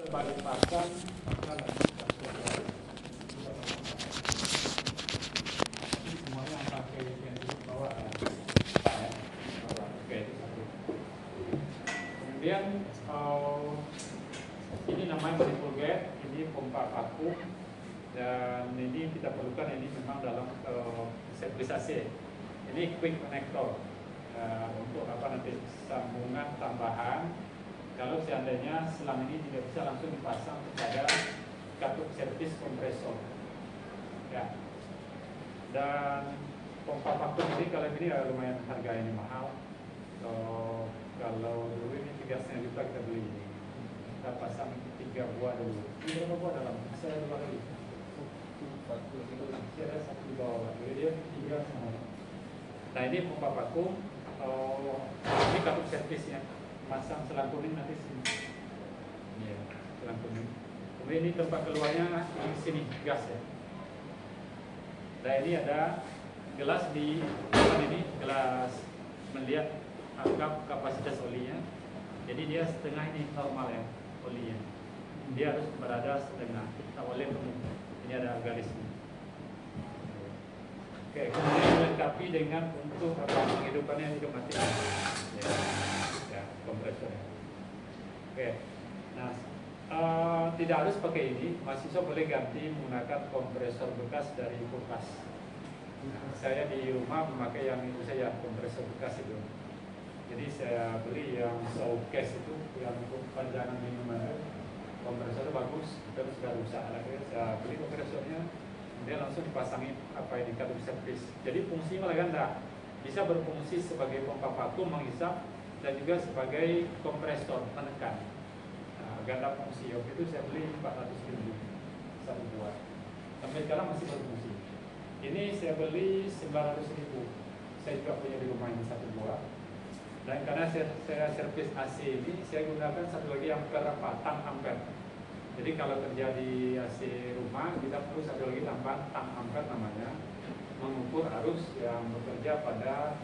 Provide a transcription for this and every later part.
Balik pasang maka ini semuanya yang pakai yang di bawah ya. Oke, itu satu. Kemudian ini namanya manifold gate, ini pompa vakum, dan ini kita perlukan ini memang dalam servis AC. Ini quick connector untuk apa nanti sambungan tambahan. Kalau seandainya selang ini tidak bisa langsung dipasang kepada katup servis kompresor, ya. Dan pompa vakum ini kalau ini lumayan harga ini mahal. Kalau dulu ini 3,5 juta kita beli ini. Kita pasang 3 buah dulu. Ini berapa buah dalam? Saya 2 lagi. Saya ada 1 di bawah. Jadi dia 3 semua. Nah ini pompa vakum. Ini katup servisnya. Pasang selang kuning nanti sini. Ya, selang kuning. Kemudian ini tempat keluarnya di sini gas ya. Nah ini ada gelas di depan ini, gelas melihat angka kapasitas olinya. Jadi dia setengah ini normal ya olinya. Dia harus berada setengah. Tak boleh penuh. Ini ada garisnya. Oke, kemudian dilengkapi dengan untuk penghidupannya hidup mati. Ya, kompresornya. Oke, nah tidak harus pakai ini, mahasiswa boleh ganti menggunakan kompresor bekas dari kulkas. Nah, saya di rumah memakai yang itu saja, kompresor bekas itu. Jadi saya beli yang showcase itu, yang untuk panjangan minuman. Kompresornya bagus, terus sudah rusak. Akhirnya saya beli kompresornya, dia langsung dipasangin apa ini katup servis. Jadi fungsi malah ganda, bisa berfungsi sebagai pompa vakum menghisap dan juga sebagai kompresor menekan. Nah, ganda fungsi. Waktu itu saya beli 400.000 satu buah. Sampai sekarang masih berfungsi. Ini saya beli 900.000. Saya juga punya di rumah ini satu buah. Dan karena saya servis AC ini, saya gunakan satu lagi yang tang ampere. Jadi kalau kerja di AC rumah, kita perlu satu lagi tambah tang ampere namanya, mengukur arus yang bekerja pada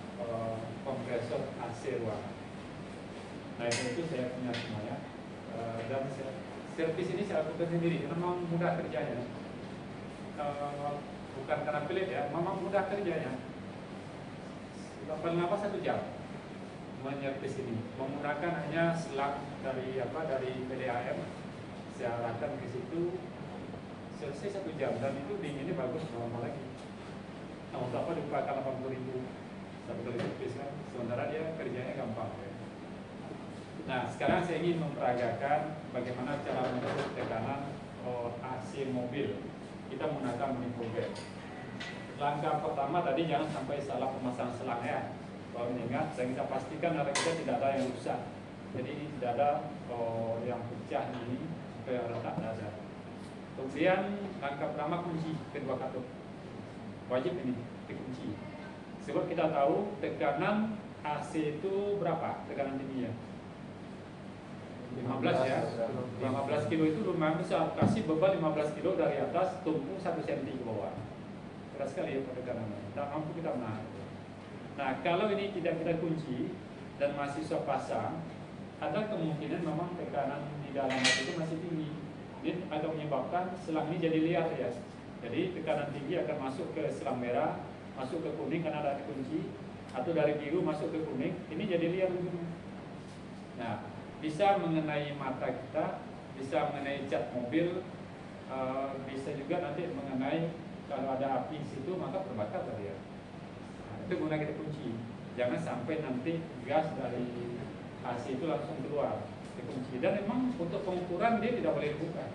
kompresor AC ruangan. Nah itu saya punya semuanya. Dan servis ini saya lakukan sendiri karena memang mudah kerjanya. Bukan karena pelit ya, memang mudah kerjanya. Paling lama 1 jam menyervis ini, menggunakan hanya selang dari PDAM. Saya arahkan ke situ, selesai 1 jam, dan itu dinginnya bagus, normal lagi. Nah untuk apa dipakai 80.000 satu kali servis kan, sementara dia kerjanya gampang ya. Nah sekarang saya ingin memperagakan bagaimana cara mengukur tekanan AC mobil. Kita menggunakan manifold gate. Langkah pertama tadi jangan sampai salah pemasang selang ya. Kalau mengingat, dan kita pastikan darah kita tidak ada yang rusak. Jadi ini tidak ada yang pecah ini supaya retak tidak ada. Kemudian langkah pertama kunci kedua katup. Wajib ini dikunci. Sebab kita tahu tekanan AC itu berapa tekanan tingginya? 15 ya. 15 kilo itu lumayan besar. Kasih beban 15 kilo dari atas, tumpuk 1 cm ke bawah. Keras sekali ya tekanannya. Tak mampu kita menahan. Nah, kalau ini tidak kita kunci dan mahasiswa pasang, ada kemungkinan memang tekanan di dalam itu masih tinggi. Ini akan menyebabkan selang ini jadi liar ya. Jadi tekanan tinggi akan masuk ke selang merah, masuk ke kuning karena ada kunci, atau dari biru masuk ke kuning, ini jadi liar begini. Nah, bisa mengenai mata kita, bisa mengenai cat mobil, bisa juga nanti mengenai kalau ada api di situ maka terbakar tadi ya. Itu guna kita kunci, jangan sampai nanti gas dari AC itu langsung keluar, dikunci. Dan memang untuk pengukuran dia tidak boleh dibuka.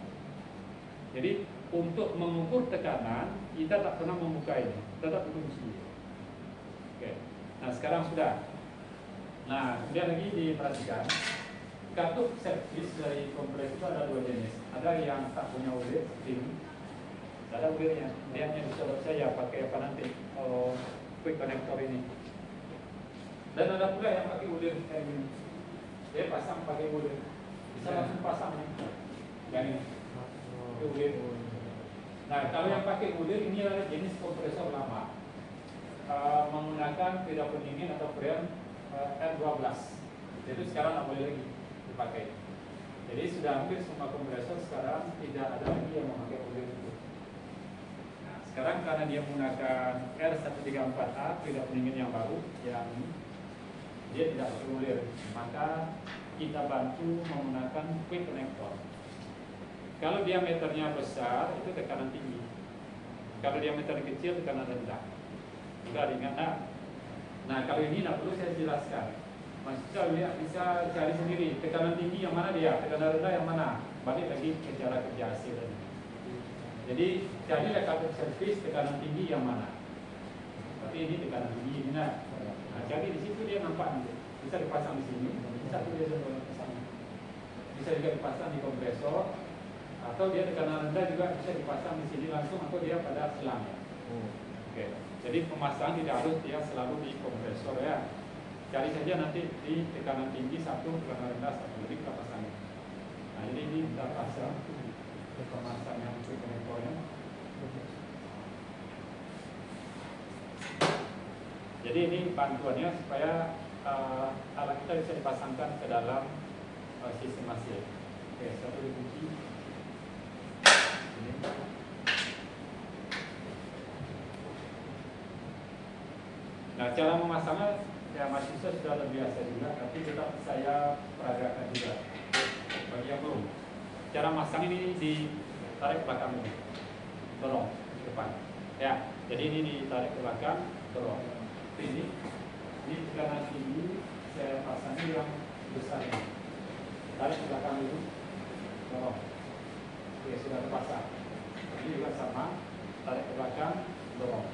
Jadi untuk mengukur tekanan kita tak pernah membuka ini, tetap dikunci. Oke. Nah sekarang sudah. Nah kemudian lagi diperhatikan katup servis dari kompresor itu ada 2 jenis. Ada yang tak punya ulir, ini. Ada ulirnya. Dia hanya bisa saya pakai apa nanti? Quick connector ini. Dan ada pula yang pakai ulir kayak gini. Dia pasang pakai ulir. Bisa langsung pasang nih. Yang ini. Ulir. Nah, kalau yang pakai ulir ini adalah jenis kompresor lama. Menggunakan periode pendingin atau brand R12. Jadi sekarang tidak boleh lagi dipakai. Jadi sudah hampir semua kompresor sekarang tidak ada lagi yang memakai cooler itu. Nah, sekarang karena dia menggunakan R134A, fluid pendingin yang baru, yang dia tidak cooler, maka kita bantu menggunakan quick connector. Kalau diameternya besar itu tekanan tinggi. Kalau diameter kecil tekanan rendah. Juga ringan. Nah, kalau ini tidak perlu saya jelaskan. Mas bisa cari sendiri tekanan tinggi yang mana dia, tekanan rendah yang mana. Balik lagi ke cara kerja AC tadi. Jadi carilah kartu servis tekanan tinggi yang mana. Tapi ini tekanan tinggi ini. Nah, jadi di situ dia nampak bisa dipasang di sini, bisa juga dipasang di kompresor, atau dia tekanan rendah juga bisa dipasang di sini langsung, atau dia pada selang. Oke. Jadi pemasangan tidak harus dia selalu di kompresor ya. Cari saja nanti di tekanan tinggi satu, tekanan rendah satu, jadi kita pasang. Nah ini kita pasang pemasangan untuk konektornya. Jadi ini bantuannya supaya alat kita bisa dipasangkan ke dalam sistem AC. Oke, satu dikunci. Ini. Nah, cara memasangnya ya mahasiswa sudah terbiasa juga, tapi tetap saya peragakan juga bagi yang belum. Cara masang ini ditarik ke belakang ini, dorong ke depan. Ya, jadi ini ditarik ke belakang, dorong. Ini tekanan tinggi saya pasangnya yang besar ini. Tarik ke belakang dulu, dorong. Oke, sudah terpasang. Ini juga sama, tarik ke belakang, dorong.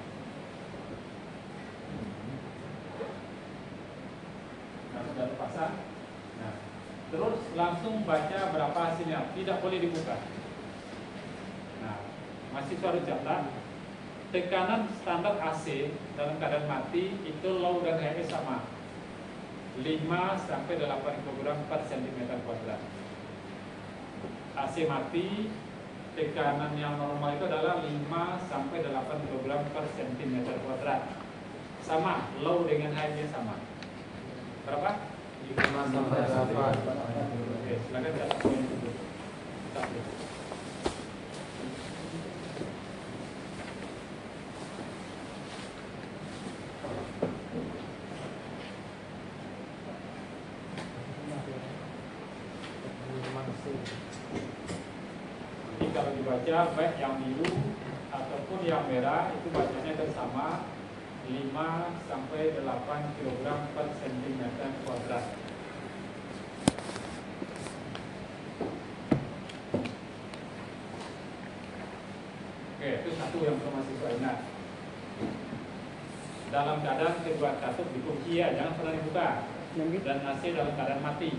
Nah, sudah terpasang. Nah, terus langsung baca berapa hasilnya. Tidak boleh dibuka. Nah, masih harus catat. Tekanan standar AC dalam keadaan mati itu low dan high sama 5 sampai 8 kg per cm². AC mati tekanan yang normal itu adalah 5 sampai 8 kg per cm². Sama, low dengan high-nya sama. Berapa? 5 sampai 8. Oke, silakan catat poin itu. Jadi kalau dibaca baik yang biru ataupun yang merah itu bacanya kan sama 5 sampai 8 kg per cm². Oke, itu satu yang perlu mahasiswa ingat. Dalam keadaan kedua katup dikunci ya, jangan pernah dibuka. Dan AC dalam keadaan mati.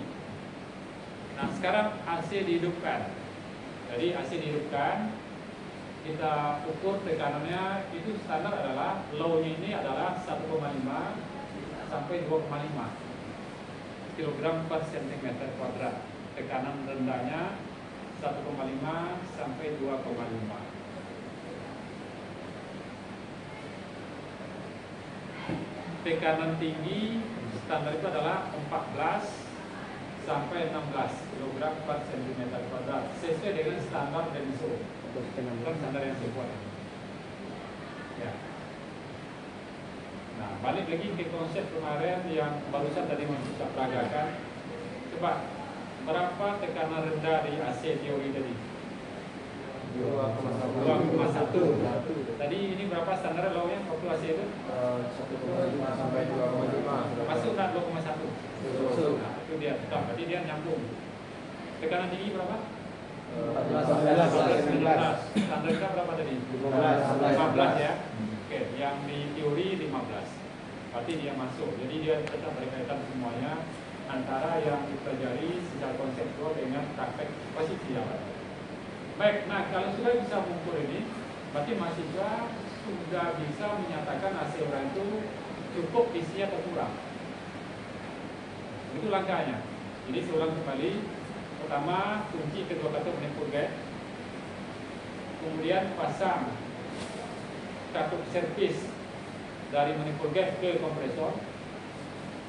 Nah, sekarang AC dihidupkan. Jadi AC dihidupkan, kita ukur tekanannya itu standar adalah low-nya ini adalah 1,5 sampai 2,5 kg per cm². Tekanan rendahnya 1,5 sampai 2,5. Tekanan tinggi standar itu adalah 14 sampai 16 kg per cm², sesuai dengan standar DENSO, standar yang sebuah. Ya. Nah, balik lagi ke konsep kemarin yang barusan tadi kita peragakan. Coba, berapa tekanan rendah di AC teori tadi? 2,1. Tadi ini berapa standar low-nya waktu AC itu? 1,5 sampai 2,5. Masuk tak 2,1? Nah, itu dia, berarti dia nyambung. Tekanan tinggi berapa? 14. Standar kita berapa tadi? 15 ya. Oke, yang di teori 15. Berarti dia masuk. Jadi dia tetap berkaitan semuanya antara yang dipelajari secara konseptual dengan praktek posisi yang ada. Baik, nah kalau sudah bisa mengukur ini, berarti mahasiswa sudah bisa menyatakan AC orang itu cukup isi atau kurang. Itu langkahnya. Jadi saya ulang kembali. Pertama, kunci kedua katup manifold gate. Kemudian pasang katup servis dari manifold gate ke kompresor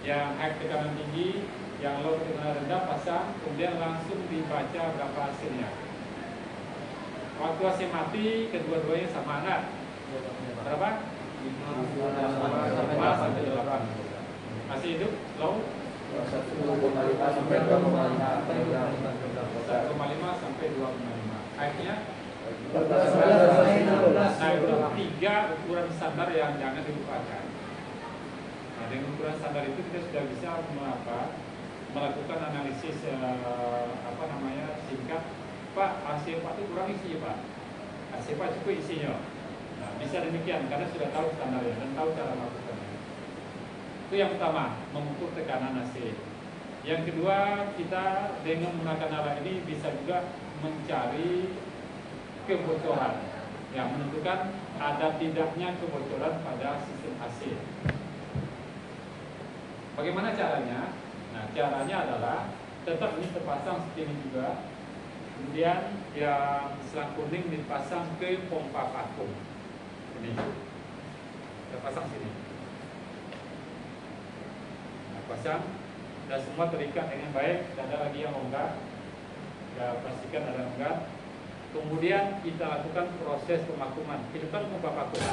yang high tekanan tinggi Yang low tekanan rendah pasang, kemudian langsung dibaca berapa hasilnya. Waktu AC mati, kedua-duanya sama enggak? Berapa? 5 sampai 8. Masih hidup? Low? 1,5 sampai 2,5. 1,5 sampai 2,5. Akhirnya? Nah, itu 3 ukuran standar yang jangan dilupakan. Nah, dengan ukuran standar itu kita sudah bisa melakukan analisis singkat. Pak, AC Pak itu kurang isi Pak. AC Pak cukup isinya. Nah, bisa demikian karena sudah tahu standarnya dan tahu cara melakukannya. Itu yang pertama, mengukur tekanan AC. Yang kedua, kita dengan menggunakan alat ini bisa juga mencari kebocoran, yang menentukan ada tidaknya kebocoran pada sistem AC. Bagaimana caranya? Nah, caranya adalah tetap ini terpasang seperti ini juga. Kemudian yang selang kuning dipasang ke pompa vakum. Ini terpasang sini. Nah, pasang dan semua terikat dengan baik. Tidak ada lagi yang longgar. Kita pastikan ada longgar. Kemudian kita lakukan proses pemakuman. Hidupkan pompa vakum.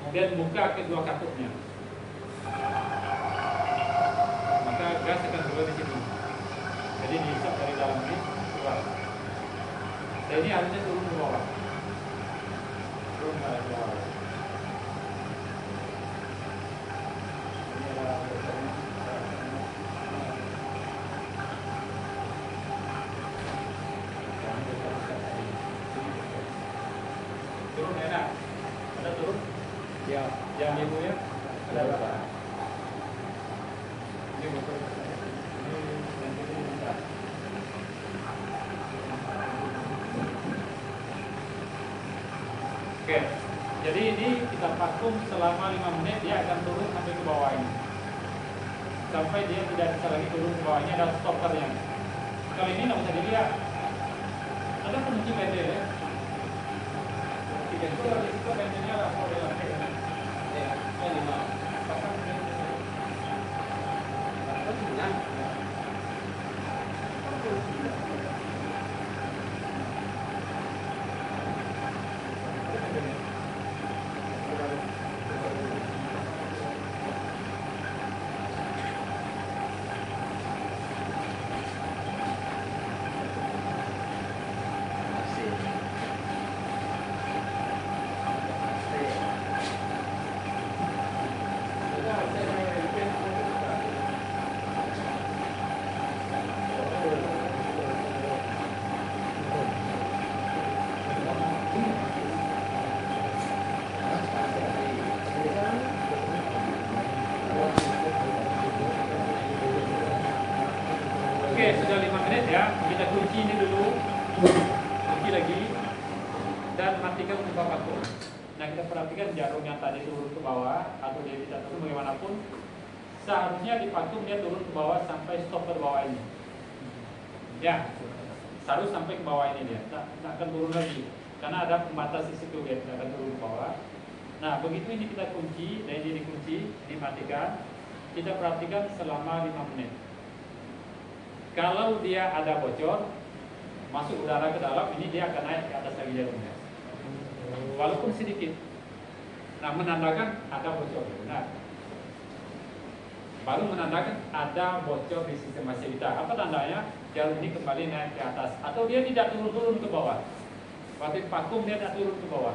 Kemudian buka kedua katupnya. Maka gas akan keluar di sini. Jadi dihisap dari dalam ini keluar. Dan ini harusnya turun ke bawah. Turun ke bawah. Ini adalah bocornya. Turun enak. Ada turun? Ya. Yang ibu ya? Ada berapa? Ini bocor. Oke, jadi ini kita vakum selama 5 menit, dia akan turun sampai ke bawah ini. Sampai dia tidak bisa lagi turun ke bawahnya, ada stoppernya. Kali ini nggak bisa dilihat. Ada kunci pendek ya. Itu ada situ pendeknya lah, kalau dia lantai kan. Ya, 5. Pasang ini. Oke, sudah 5 menit ya. Kita kunci ini dulu. Kunci lagi. Dan matikan pompa vakum. Nah, kita perhatikan jarum yang tadi turun ke bawah atau dia tidak turun bagaimanapun. Seharusnya di vakum dia turun ke bawah sampai stopper bawah ini. Ya, harus sampai ke bawah ini dia. Tak akan turun lagi. Karena ada pembatas di situ dia tidak akan turun ke bawah. Nah, begitu ini kita kunci, dan ini dikunci, dimatikan. Kita perhatikan selama 5 menit. Kalau dia ada bocor, masuk udara ke dalam, ini dia akan naik ke atas lagi jarumnya. Walaupun sedikit. Nah, menandakan ada bocor. Nah, baru menandakan ada bocor di sistem AC kita. Apa tandanya? Jarum ini kembali naik ke atas. Atau dia tidak turun-turun ke bawah. Waktu vakum dia tidak turun ke bawah.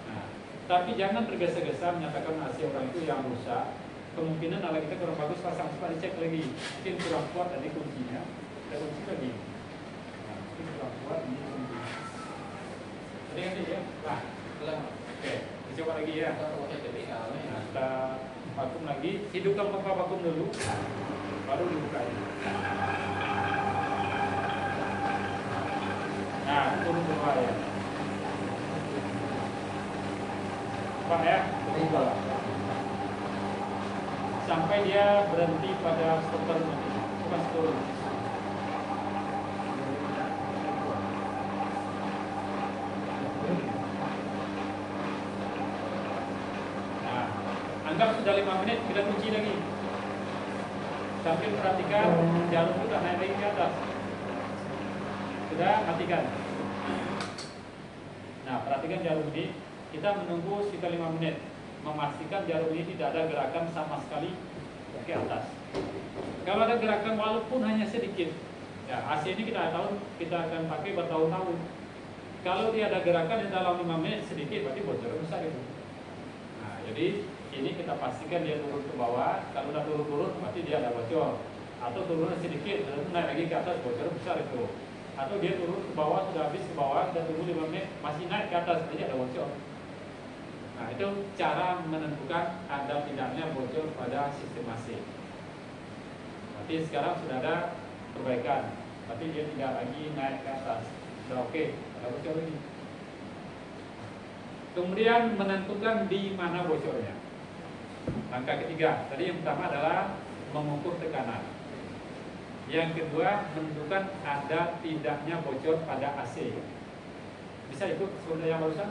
Nah, tapi jangan tergesa-gesa menyatakan AC orang itu yang rusak. Kemungkinan alat kita kurang bagus, pasang cepat dicek lagi. Mungkin kurang kuat tadi kuncinya. Kita kunci lagi. Nah, mungkin kurang kuat ini kunci. Tadi kan ya? Nah, oke, kita coba lagi ya. Nah, kita vakum lagi. Hidupkan pompa vakum dulu. Baru dibuka ini. Nah, turun ke bawah ya. Pak ya, turun ke bawah. Sampai dia berhenti pada stopper nanti, bukan turun. Nah, anggap sudah 5 menit, kita kunci lagi. sambil perhatikan jarum itu tak naik lagi ke atas. Sudah, matikan. Nah, perhatikan jarum ini. Kita menunggu sekitar 5 menit, memastikan jarum ini tidak ada gerakan sama sekali ke atas. Kalau ada gerakan walaupun hanya sedikit, ya AC ini kita tahu kita akan pakai bertahun-tahun. Kalau dia ada gerakan di dalam 5 menit sedikit, berarti bocor besar itu. Nah, jadi ini kita pastikan dia turun ke bawah. Kalau sudah turun-turun, berarti dia ada bocor. Atau turun sedikit, lalu naik lagi ke atas, bocor besar itu. Atau dia turun ke bawah, sudah habis ke bawah, sudah tunggu 5 menit, masih naik ke atas, jadi ada bocor. Nah, itu cara menentukan ada tidaknya bocor pada sistem AC. Berarti sekarang sudah ada perbaikan, tapi dia tidak lagi naik ke atas. Sudah oke, ada bocor lagi. Kemudian menentukan di mana bocornya. Langkah ketiga, tadi yang pertama adalah mengukur tekanan. Yang kedua, menentukan ada tidaknya bocor pada AC. Bisa ikut sebenarnya yang barusan?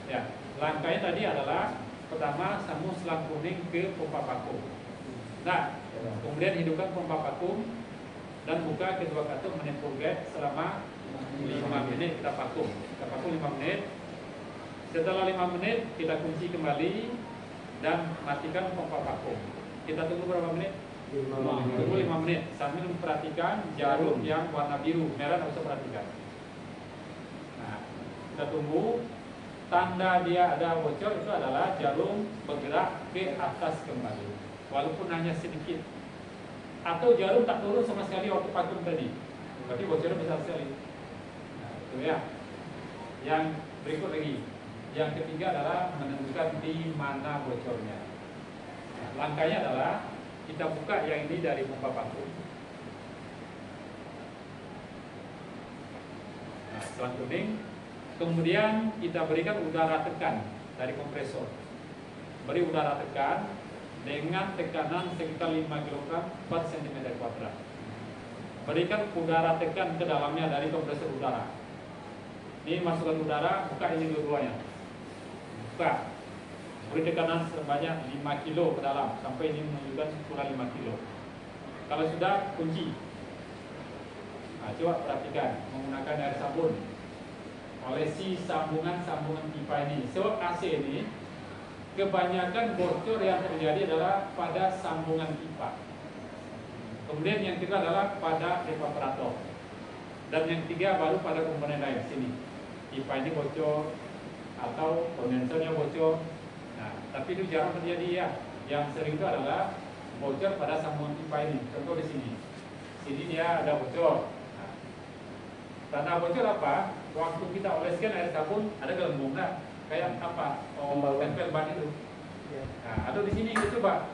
Ya. Langkahnya tadi adalah pertama sambung selang kuning ke pompa vakum. Nah, kemudian hidupkan pompa vakum dan buka kedua katup menimbul gas selama 5 menit. Kita vakum 5 menit. Setelah 5 menit kita kunci kembali dan matikan pompa vakum. Kita tunggu berapa menit? 5 menit sambil memperhatikan jarum yang warna biru, merah tidak usah perhatikan. Nah, kita tunggu. Tanda dia ada bocor itu adalah jarum bergerak ke atas kembali, walaupun hanya sedikit. Atau jarum tak turun sama sekali waktu vakum tadi, berarti bocornya besar sekali. Nah, itu ya. Yang berikut lagi, yang ketiga adalah menentukan di mana bocornya. Nah, langkahnya adalah kita buka yang ini dari pompa vakum. Nah, selang kuning. Kemudian kita berikan udara tekan dari kompresor. Beri udara tekan dengan tekanan sekitar 5 kg per cm². Berikan udara tekan ke dalamnya dari kompresor udara. Ini masukkan udara, buka ini dua-duanya. Buka. Beri tekanan sebanyak 5 kg ke dalam sampai ini menunjukkan kurang 5 kg. Kalau sudah, kunci. Nah, coba perhatikan menggunakan air sabun. Olesi sambungan-sambungan pipa ini. So AC ini kebanyakan bocor yang terjadi adalah pada sambungan pipa. Kemudian yang kedua adalah pada evaporator. Dan yang ketiga baru pada komponen lain sini. Pipa ini bocor atau kondensernya bocor. Nah, tapi itu jarang terjadi ya. Yang sering itu adalah bocor pada sambungan pipa ini. Contoh di sini. Sini dia ada bocor. Nah, tanda bocor apa? Waktu kita oleskan air sabun ada gelembung nggak? Kayak apa? Oh, tempel ban itu. Nah, atau di sini kita coba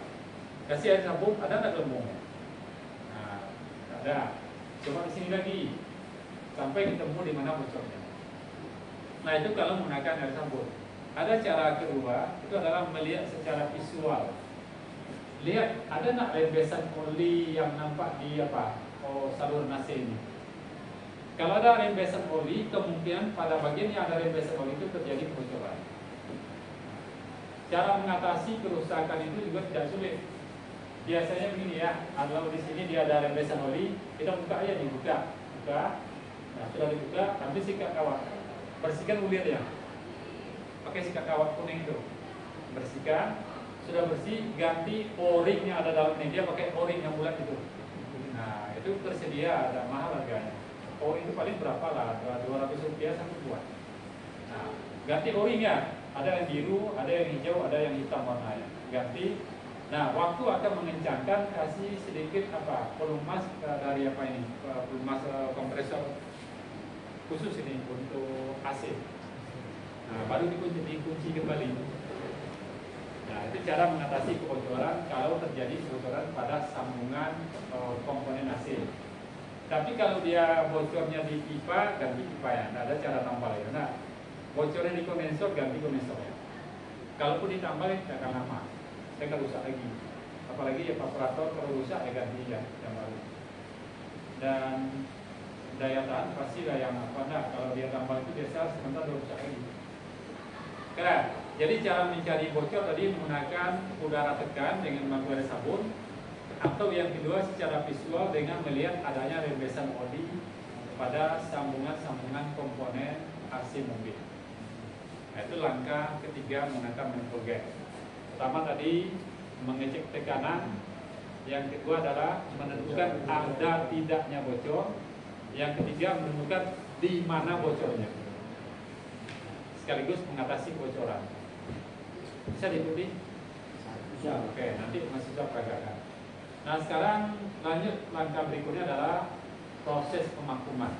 kasih air sabun, ada nggak gelembung? Nah, ada. Coba di sini lagi sampai ketemu di mana bocornya. Nah, itu kalau menggunakan air sabun. Ada cara kedua, itu adalah melihat secara visual. Lihat ada nggak rembesan oli yang nampak di saluran AC ini. Kalau ada rembesan oli, kemungkinan pada bagian yang ada rembesan oli itu terjadi kebocoran. Cara mengatasi kerusakan itu juga tidak sulit. Biasanya begini ya, kalau di sini dia ada rembesan oli, kita buka aja, dibuka. Nah, sudah dibuka, ambil sikat kawat, bersihkan ulirnya. Pakai sikat kawat kuning itu, bersihkan. Sudah bersih, ganti o-ring yang ada dalam ini. Dia pakai o-ring yang bulat itu. Nah, itu tersedia, ada mahal harganya. O-ring itu paling berapa lah, 200 rupiah satu buat. Nah, ganti o-ringnya, ada yang biru, ada yang hijau, ada yang hitam warnanya. Ganti. Nah, waktu akan mengencangkan, kasih sedikit pelumas dari pelumas kompresor khusus ini untuk AC. Nah, baru dikunci kembali. Nah, itu cara mengatasi kebocoran kalau terjadi kebocoran pada sambungan komponen AC. Tapi kalau dia bocornya di pipa, ganti pipa ya, tidak ada cara tambal ya. Nah, bocornya di kondensor, ganti kondensornya. Kalaupun ditambal, tidak akan lama. Saya akan rusak lagi. Apalagi evaporator kalau rusak, ya ganti yang baru. Dan daya tahan pasti lah yang enggak. Kalau dia tambal itu biasa sebentar rusak lagi. Oke, jadi cara mencari bocor tadi menggunakan udara tekan dengan menggunakan sabun. Atau yang kedua secara visual dengan melihat adanya rembesan oli pada sambungan-sambungan komponen AC mobil. Nah, itu langkah ketiga menggunakan metrogel. Pertama tadi mengecek tekanan, yang kedua adalah menentukan ada tidaknya bocor, yang ketiga menentukan di mana bocornya, sekaligus mengatasi kebocoran. Bisa diikuti? Bisa. Oke, nanti mahasiswa peragakan. Nah, sekarang lanjut langkah berikutnya adalah proses pemakuman.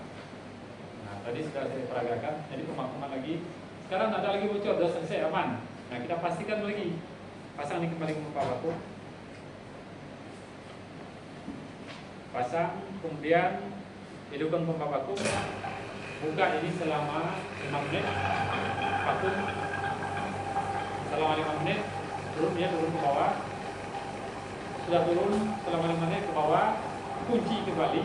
Nah, tadi sudah saya peragakan, jadi pemakuman lagi. Sekarang ada lagi bocor, sudah selesai, aman. Nah, kita pastikan lagi. Pasang ini kembali ke pompa vakum. Pasang, kemudian hidupkan pompa vakum. Buka ini selama 5 menit. Vakum selama 5 menit. Turun ke bawah. Sudah turun selama 5 menit ke bawah, kunci kembali.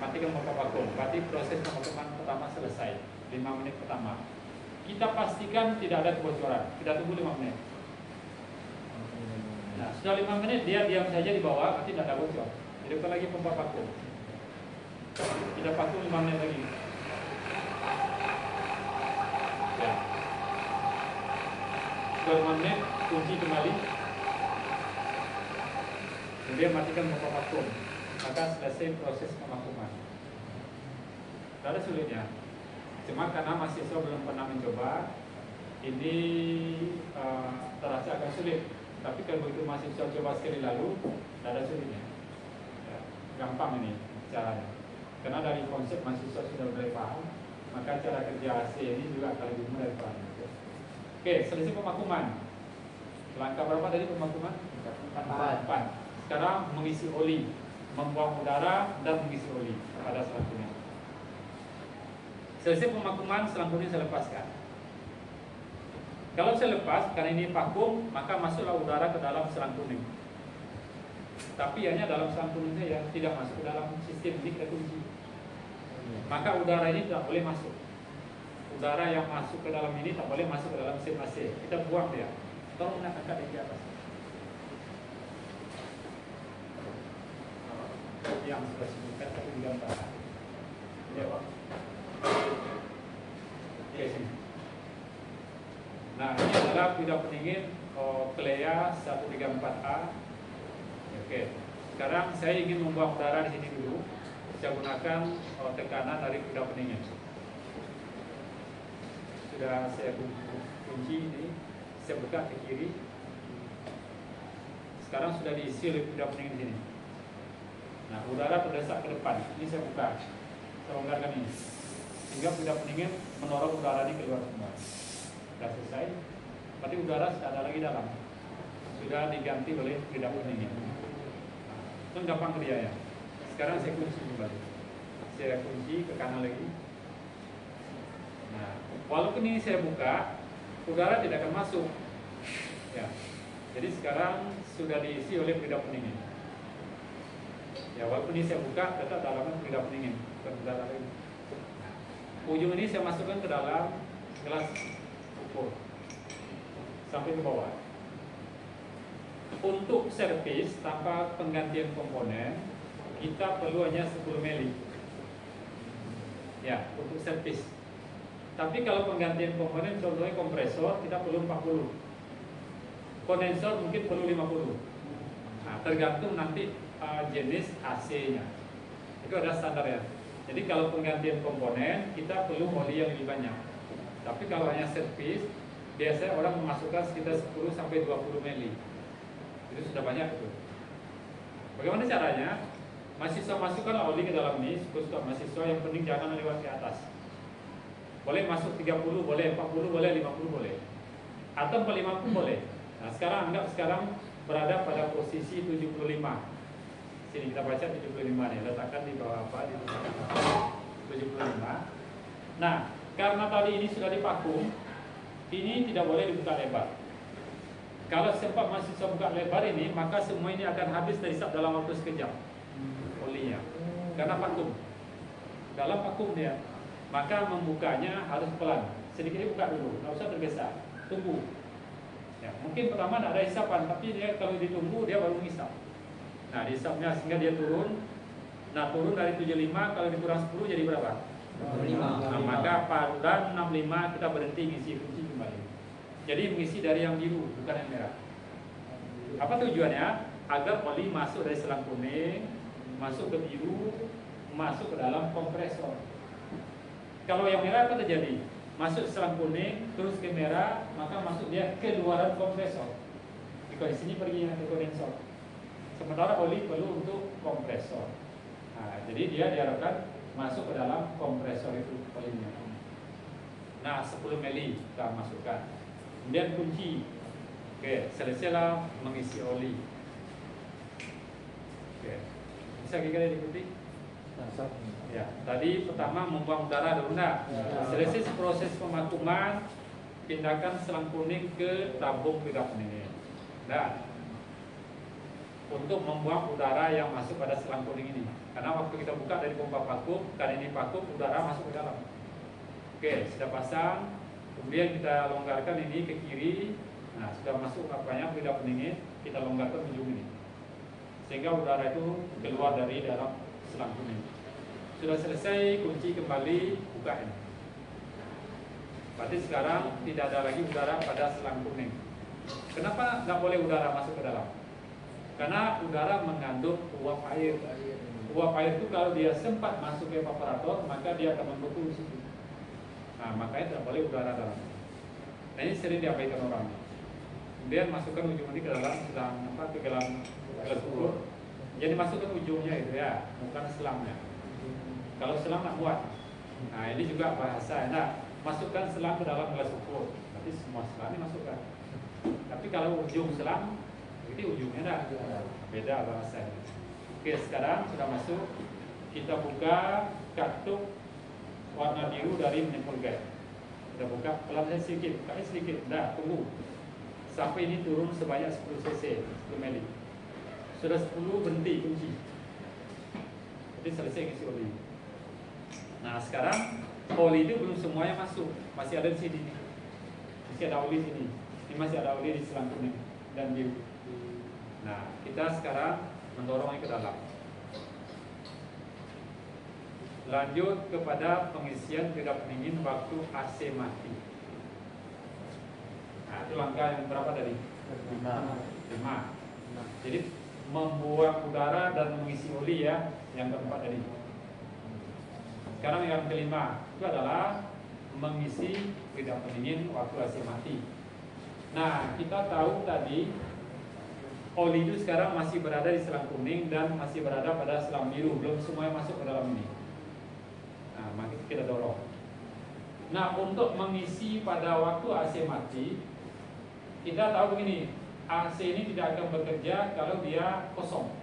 Matikan pompa vakum. Berarti proses pemakuman pertama selesai. 5 menit pertama. Kita pastikan tidak ada kebocoran. Kita tunggu 5 menit. Nah, sudah 5 menit dia diam saja di bawah, berarti tidak ada bocor. Hidupkan lagi pompa vakum. Kita vakum 5 menit lagi. Ya. Sudah 5 menit, kunci kembali. Kemudian matikan pompa vakum. Maka selesai proses pemakuman. Tidak ada sulitnya. Cuma karena mahasiswa belum pernah mencoba, ini terasa agak sulit. Tapi kalau begitu mahasiswa coba sekali lalu, tidak ada sulitnya. Ya, gampang ini caranya. Karena dari konsep mahasiswa sudah mulai paham, maka cara kerja AC ini juga akan lebih mudah dipahami. Oke, selesai pemakuman. Langkah berapa tadi pemakuman? 4. Sekarang mengisi oli, membuang udara dan mengisi oli pada selang kuning. Selesai pemakuman, selang kuning saya lepaskan. Kalau saya lepas, karena ini vakum, maka masuklah udara ke dalam selang kuning. Tapi hanya dalam selang kuning saja, tidak masuk ke dalam sistem ini, kita kunci. Maka udara ini tidak boleh masuk. Udara yang masuk ke dalam ini tak boleh masuk ke dalam sistem AC. Kita buang dia. Tolong nak angkat di atas. Yang sudah sebutkan tapi digambar. Ya, Pak. Oke, sini. Nah, ini adalah kuda pendingin Klea 134A. Oke. Sekarang saya ingin membuang udara di sini dulu. Saya gunakan tekanan dari kuda pendingin. Sudah saya kunci ini, saya buka ke kiri. Sekarang sudah diisi oleh kuda pendingin di sini. Nah, udara terdesak ke depan. Ini saya buka, saya longgarkan ini, sehingga kuda pendingin mendorong udara ini keluar semua. Sudah selesai. Berarti udara tidak ada lagi dalam. Sudah diganti oleh kuda pendingin. Itu gampang kerjanya. Sekarang saya kunci kembali. Saya kunci ke kanan lagi. Nah, walaupun ini saya buka, udara tidak akan masuk. Ya. Jadi sekarang sudah diisi oleh kuda pendingin. Ya, walaupun ini saya buka, tetap dalamnya kuda pendingin, bukan udara lagi. Ujung ini saya masukkan ke dalam gelas ukur sampai ke bawah. Untuk servis tanpa penggantian komponen, kita perlu hanya 10 mili. Ya, untuk servis. Tapi kalau penggantian komponen, contohnya kompresor, kita perlu 40. Kondensor mungkin perlu 50. Nah, tergantung nanti jenis AC-nya. Itu ada standarnya. Jadi kalau penggantian komponen, kita perlu oli yang lebih banyak. Tapi kalau hanya servis, biasanya orang memasukkan sekitar 10 sampai 20 mili. Itu sudah banyak itu. Bagaimana caranya? Mahasiswa masukkan oli ke dalam ini, khusus mahasiswa, yang penting jangan lewat ke atas. Boleh masuk 30, boleh 40, boleh 50, boleh. Atau 50 boleh. Nah, sekarang anggap sekarang berada pada posisi 75. Sini kita baca 75 nih, letakkan di bawah apa? Di 75. Nah, karena tadi ini sudah divakum, ini tidak boleh dibuka lebar. Kalau sempat mahasiswa buka lebar ini, maka semua ini akan habis terisap dalam waktu sekejap olinya. Karena vakum. Dalam vakum dia, maka membukanya harus pelan. Sedikit dibuka dulu, nggak usah tergesa. Tunggu. Ya, mungkin pertama tidak ada hisapan, tapi dia kalau ditunggu dia baru menghisap. Nah, dihisapnya sehingga dia turun. Nah, turun dari 75 kalau dikurang 10 jadi berapa? 65. Nah, maka pada 65 kita berhenti ngisi kunci kembali. Jadi mengisi dari yang biru, bukan yang merah. Apa tujuannya? Agar oli masuk dari selang kuning, masuk ke biru, masuk ke dalam kompresor. Kalau yang merah apa terjadi? Masuk selang kuning, terus ke merah, maka masuk dia ke luaran kompresor. Di sini pergi ke kondensor. Sementara oli perlu untuk kompresor. Nah, jadi dia diharapkan masuk ke dalam kompresor itu olinya. Nah, 10 mili kita masukkan. Kemudian kunci. Oke, selesailah mengisi oli. Oke. Bisa kira-kira diikuti? Ya, tadi pertama membuang udara dulu enggak? Selesai proses pemakuman, pindahkan selang kuning ke tabung pidap ini. Nah, untuk membuang udara yang masuk pada selang kuning ini. Karena waktu kita buka dari pompa vakum, karena ini vakum, udara masuk ke dalam. Oke, sudah pasang. Kemudian kita longgarkan ini ke kiri. Nah, sudah masuk apanya pidap pendingin, kita longgarkan ujung ini. Sehingga udara itu keluar dari dalam selang kuning. Sudah selesai, kunci kembali, buka ini. Berarti sekarang tidak ada lagi udara pada selang kuning. Kenapa nggak boleh udara masuk ke dalam? Karena udara mengandung uap air. Uap air itu kalau dia sempat masuk ke evaporator, maka dia akan membeku di situ. Nah, makanya tidak boleh udara dalam. Nah, ini sering diabaikan orang. Kemudian masukkan ujung ini ke dalam selang ke dalam gelas ukur. Jadi masukkan ujungnya itu ya, bukan selangnya. Kalau selang nak buat. Nah, ini juga bahasa. Nah, masukkan selang ke dalam gelas ukur. Berarti semua selang ini masukkan. Tapi kalau ujung selang, ini ujungnya enggak. Beda bahasanya. Oke, sekarang sudah masuk. Kita buka kartu warna biru dari manifold. Kita buka pelan sedikit, kali sedikit. Nah, tunggu sampai ini turun sebanyak 10 cc, 10 mili. Sudah 10 berhenti kunci. Jadi selesai isi oli. Nah, sekarang oli itu belum semuanya masuk, masih ada di sini. Masih ada oli sini. Ini masih ada oli di selang kuning dan biru. Nah, kita sekarang mendorongnya ke dalam. Lanjut kepada pengisian pidap pendingin waktu AC mati. Nah, itu langkah yang berapa tadi? 5. Jadi membuang udara dan mengisi oli ya, yang keempat tadi. Sekarang yang kelima itu adalah mengisi pidap pendingin waktu AC mati. Nah, kita tahu tadi oli itu sekarang masih berada di selang kuning dan masih berada pada selang biru, belum semuanya masuk ke dalam ini. Nah, mari kita dorong. Nah, untuk mengisi pada waktu AC mati, kita tahu begini, AC ini tidak akan bekerja kalau dia kosong.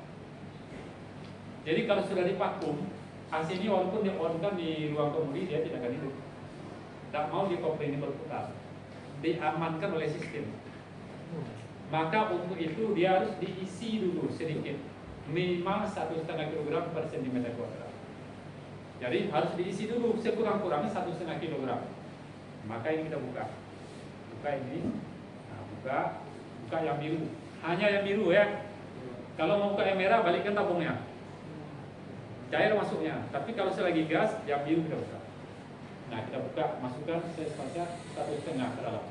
Jadi kalau sudah divakum, AC ini walaupun di-on-kan di ruang kemudi, dia tidak akan hidup. Tak mau dikompres ini berputar, diamankan oleh sistem. Maka untuk itu dia harus diisi dulu sedikit, minimal 1,5 kg per cm². Jadi harus diisi dulu sekurang-kurangnya 1,5 kg. Maka ini kita buka ini. Nah, buka yang biru, hanya yang biru ya. Kalau mau buka yang merah, balikkan tabungnya, cair masuknya. Tapi kalau selagi gas, yang biru kita buka. Nah, kita buka, masukkan secepatnya 1,5 ke dalam.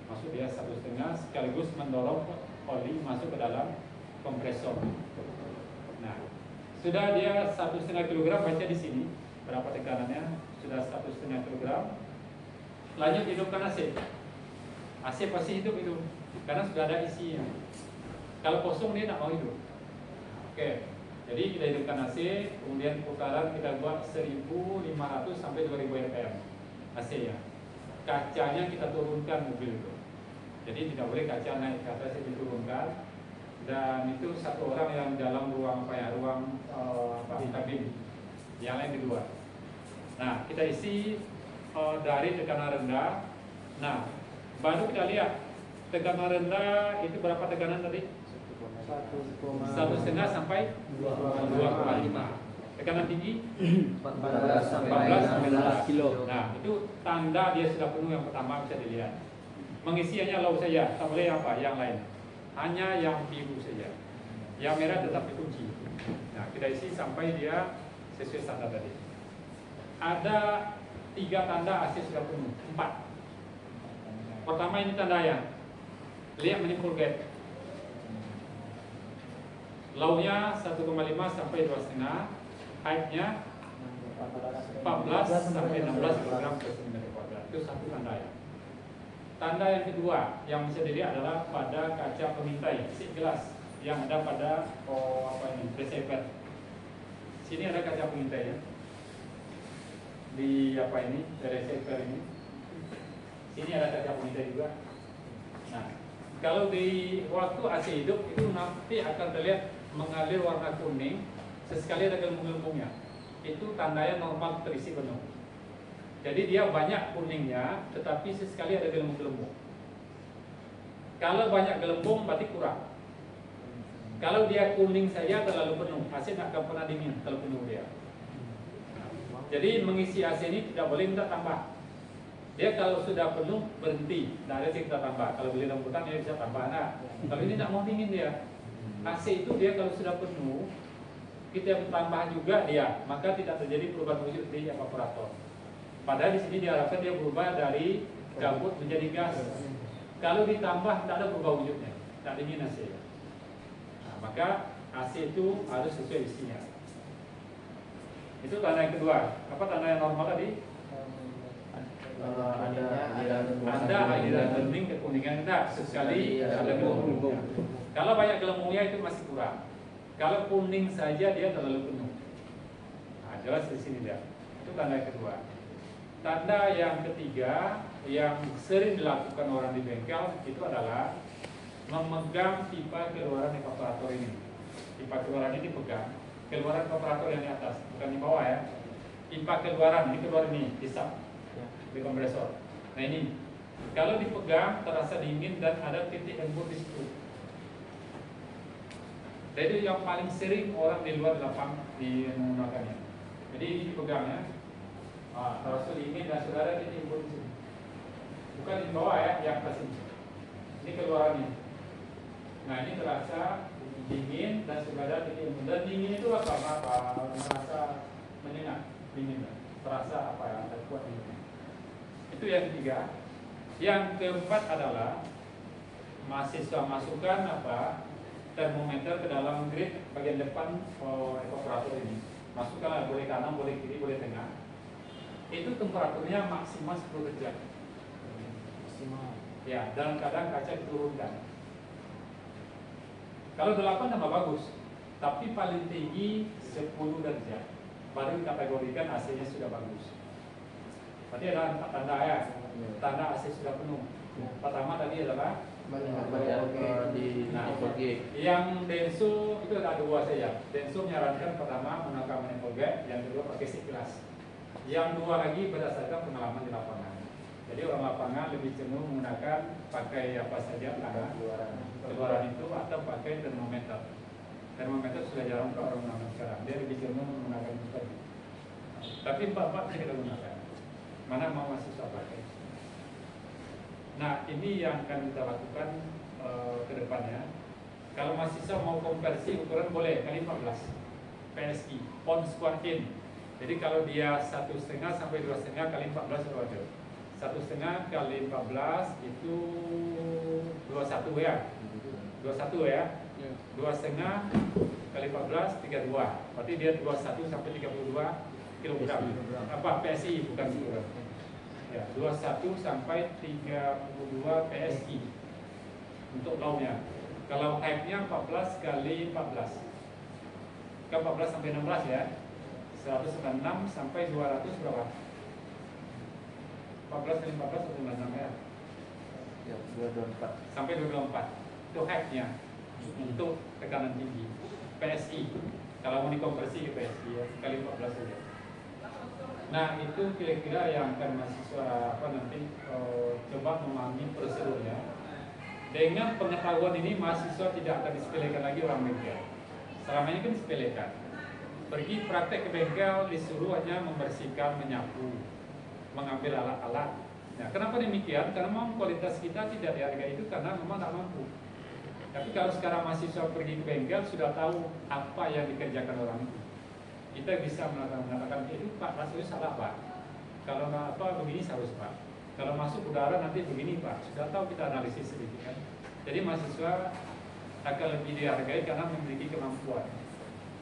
Masuk dia 1,5 sekaligus mendorong oli masuk ke dalam kompresor. Nah, sudah dia 1,5 kg, baca di sini berapa tekanannya, sudah 1,5 kg. Lanjut hidupkan AC. AC pasti hidup itu, karena sudah ada isinya. Kalau kosong dia tidak mau hidup. Oke, jadi kita hidupkan AC, kemudian putaran kita buat 1.500 sampai 2.000 rpm AC-nya. Kacanya kita turunkan mobil itu. Jadi tidak boleh kaca naik ke atas, diturunkan. Dan itu satu orang yang dalam ruang kabin, yang lain di luar. Nah, kita isi dari tekanan rendah. Nah, baru kita lihat tekanan rendah itu berapa tekanan tadi? 1,5 sampai 2,5. Tekanan tinggi 14 sampai 16 kilo. Nah, itu tanda dia sudah penuh yang pertama bisa dilihat. Mengisi hanya low saja, tak boleh apa yang lain. Hanya yang biru saja. Yang merah tetap dikunci. Nah, kita isi sampai dia sesuai standar tadi. Ada 3 tanda AC sudah penuh, 4. Pertama ini tanda yang lihat menimbul gap. Low-nya 1,5 sampai 2,5, high-nya 14 sampai 16 kg per cm². Itu satu tanda ya. Tanda yang kedua yang bisa dilihat adalah pada kaca pengintai, isi gelas yang ada pada receiver. Sini ada kaca pengintai ya. Di receiver ini. Sini ada kaca pengintai juga. Nah, kalau di waktu AC hidup itu nanti akan terlihat mengalir warna kuning, sesekali ada gelembung-gelembungnya. Itu tandanya normal terisi penuh. Jadi dia banyak kuningnya, tetapi sesekali ada gelembung-gelembung. Kalau banyak gelembung berarti kurang. Kalau dia kuning saja terlalu penuh, AC tidak akan pernah dingin kalau penuh dia. Jadi mengisi AC ini tidak boleh minta tambah. Dia kalau sudah penuh berhenti, tidak ada yang kita tambah. Kalau beli rambutan dia bisa tambah. Nah, kalau ini tidak mau dingin dia. AC itu dia kalau sudah penuh, kita tambah juga dia, maka tidak terjadi perubahan wujud di evaporator. Padahal di sini diharapkan dia berubah dari gabut menjadi gas. Kalau ditambah tidak ada berubah wujudnya, tidak dingin AC. Nah, maka AC itu harus sesuai isinya. Itu tanda yang kedua. Apa tanda yang normal tadi? Ada aliran bening kekuningan, tidak sekali ada gelembung. Kalau banyak gelembungnya itu masih kurang. Kalau kuning saja dia terlalu penuh. Nah, jelas di sini dia. Itu tanda yang kedua. Tanda yang ketiga yang sering dilakukan orang di bengkel itu adalah memegang pipa keluaran evaporator ini. Pipa keluaran ini dipegang, keluaran evaporator yang di atas, bukan di bawah ya. Pipa keluaran ini keluar ini, hisap di kompresor. Nah ini, kalau dipegang terasa dingin dan ada titik embun di situ. Jadi yang paling sering orang di luar lapangan menggunakannya. Jadi ini dipegang ya. Terasa dingin dan sudah ada titik embun di sini. Bukan di bawah ya, yang atas ini. Ini keluarannya. Nah ini terasa dingin dan sudah ada titik embun. Dan dingin itu apa? Merasa menyengat, dingin. Terasa apa ya? Ada kuat dingin. Itu yang ketiga. Yang keempat adalah mahasiswa masukkan termometer ke dalam grid bagian depan evaporator ini. Masukkan boleh kanan, boleh kiri, boleh tengah. Itu temperaturnya maksimal 10 derajat. Maksimal. Ya, dalam keadaan kaca diturunkan. Kalau 8 tambah bagus, tapi paling tinggi 10 derajat. Baru dikategorikan AC-nya sudah bagus. Berarti ada 4 tanda ya. Tanda AC sudah penuh. Pertama tadi adalah yang Denso itu ada 2 saja. Denso menyarankan pertama menggunakan manifold gap, yang kedua pakai siklas. Yang 2 lagi berdasarkan pengalaman di lapangan. Jadi orang lapangan lebih cenderung menggunakan pakai apa saja keluaran itu atau pakai termometer. Termometer sudah jarang orang menggunakan sekarang. Dia lebih cenderung menggunakan itu tadi. Tapi 4 kita gunakan. Mana mau mahasiswa pakai? Nah ini yang akan kita lakukan ke depannya. Kalau mahasiswa mau konversi ukuran boleh kali 14 PSI pound square in. Jadi kalau dia 1,5 sampai 2,5 kali 14 berapa? 1,5 kali 14 itu 21 ya. 21 ya. 2,5 kali 14 32. Berarti dia 21 sampai 32 kilogram. Apa PSI bukan kilogram. Ya, 21 sampai 32 PSI untuk low-nya. Kalau high-nya 14 kali 14. Ke 14 sampai 16 ya. 196 sampai 200 berapa? 14 kali 14 196 ya. Ya, 224. Sampai 224. Itu high-nya untuk tekanan tinggi. PSI. Kalau mau dikonversi ke PSI ya, kali 14 saja. Nah itu kira-kira yang akan mahasiswa nanti coba memahami prosedurnya. Dengan pengetahuan ini mahasiswa tidak akan disepelekan lagi orang bengkel. Selama ini kan disepelekan. Pergi praktek ke bengkel disuruh hanya membersihkan, menyapu, mengambil alat-alat, Nah, kenapa demikian? Karena memang kualitas kita tidak dihargai itu karena memang tak mampu. Tapi kalau sekarang mahasiswa pergi ke bengkel sudah tahu apa yang dikerjakan orang itu, kita bisa mengatakan itu Pak rasanya salah Pak. Kalau apa begini harus Pak. Kalau masuk udara nanti begini Pak. Sudah tahu kita analisis sedikit kan. Jadi mahasiswa akan lebih dihargai karena memiliki kemampuan.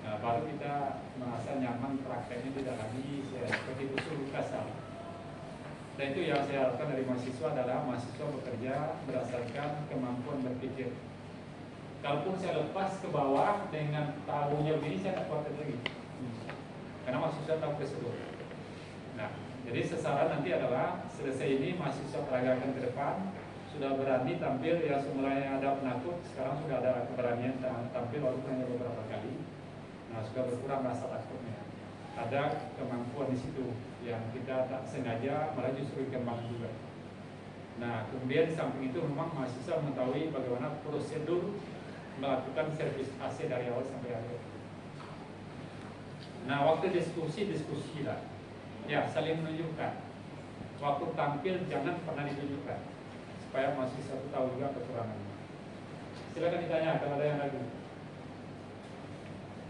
Nah, baru kita merasa nyaman prakteknya tidak lagi seperti usul kasar. Dan itu yang saya harapkan dari mahasiswa adalah mahasiswa bekerja berdasarkan kemampuan berpikir. Kalaupun saya lepas ke bawah dengan tahunya begini, saya tak kuat lagi. Karena mahasiswa tahu tersebut. Nah, jadi sasaran nanti adalah selesai ini mahasiswa peragakan ke depan sudah berani tampil, yang semulanya ada penakut, sekarang sudah ada keberanian tampil walaupun hanya beberapa kali. Nah, sudah berkurang rasa takutnya. Ada kemampuan di situ yang kita tak sengaja malah justru dikembang juga. Nah, kemudian di samping itu memang mahasiswa mengetahui bagaimana prosedur melakukan servis AC dari awal sampai akhir. Nah, waktu diskusi lah. Ya, saling menunjukkan. Waktu tampil jangan pernah ditunjukkan, supaya mahasiswa itu tahu juga kekurangannya. Silakan ditanya kalau ada yang ragu.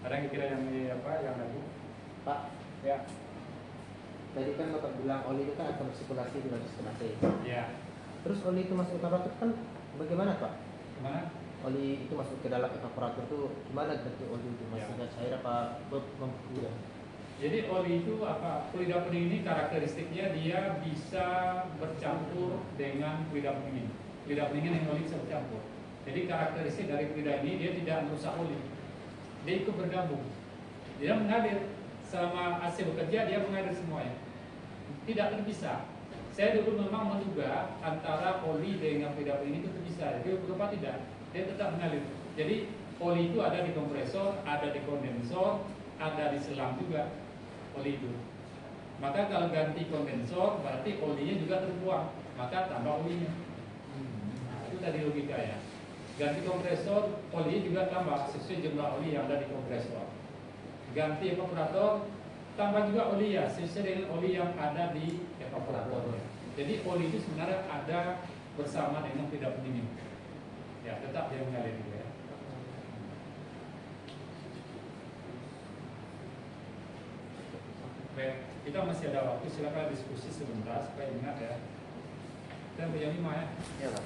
Ada yang kira yang ragu? Pak, Ya. tadi kan Bapak bilang oli itu kan akan bersirkulasi dengan sistem AC. Ya. Terus oli itu masuk ke evaporator kan bagaimana Pak? Gimana? Oli itu masuk ke dalam evaporator itu gimana berarti oli itu masih gas cair apa membeku ya? Jadi oli itu apa? Fluida bening ini karakteristiknya dia bisa bercampur dengan fluida bening. Fluida bening yang oli bisa bercampur. Jadi karakteristik dari fluida ini dia tidak merusak oli. Dia ikut bergabung. Dia mengalir. Selama AC bekerja dia mengalir semuanya. Tidak terpisah. Saya dulu memang menduga antara oli dengan fluida bening itu terpisah. Tapi kenapa tidak? Dia tetap mengalir. Jadi oli itu ada di kompresor, ada di kondensor, ada di selang juga oli itu. Maka kalau ganti kondensor berarti olinya juga terbuang, maka tambah olinya. Nah, itu tadi logika ya. Ganti kompresor, olinya juga tambah sesuai jumlah oli yang ada di kompresor. Ganti evaporator, tambah juga oli ya sesuai dengan oli yang ada di evaporator. Jadi oli itu sebenarnya ada bersama dengan fluida bening. Ya, tetap dia mengalir gitu ya. Baik, kita masih ada waktu, silakan diskusi sebentar supaya ingat ya. Kita punya 5 ya. Iya, Pak.